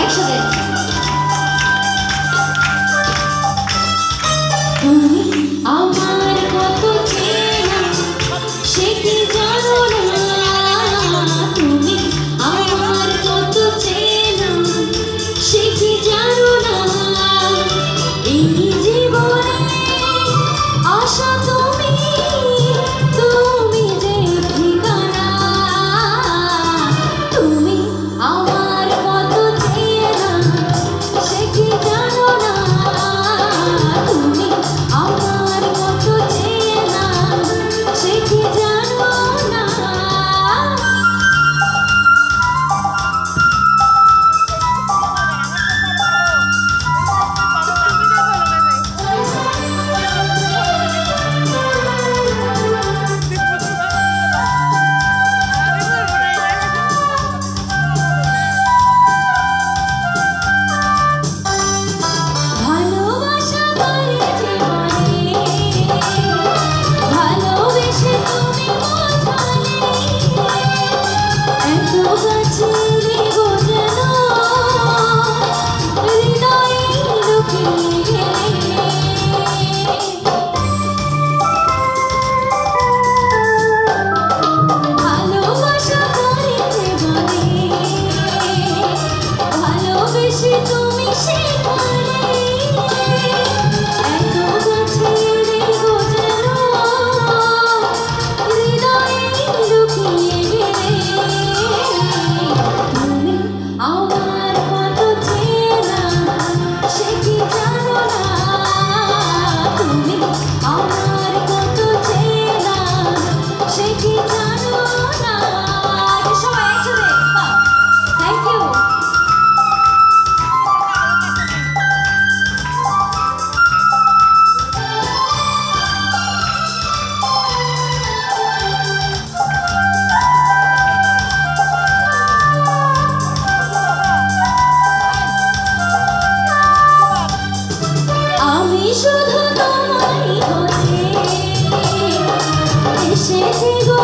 একসাথে। তুমি আমার কত চেনা সে কি জানো না, তুমি আমার কত চেনা সে কি জানো না, এই জীবনে আশা তুমি, তুমি যে ঠিকানা, তুমি আমার কত চেনা সে কি জানো না, তুমি আমার কত চেনা সে কি জানো না। ভালোবাসা করে জীবনে, ভালোবেসে তুমি বোঝালে, এত কাছে লেগো যেন হৃদয়ে লুকিয়ে গেলে। ভালোবাসা করে জীবনে, ভালোবেসে তুমি শেখালে, এত কাছে লেগো যেন হৃদয়ে লুকিয়ে গেলে। তুমি আমার কত চেনা সে কি জানো না, তুমি আমার কত চেনা সে কি জানো না। সবাই একসাথে, বাহ, থ্যাংক ইউ। আমি শুধু তোমারই হতে এসেছি গো।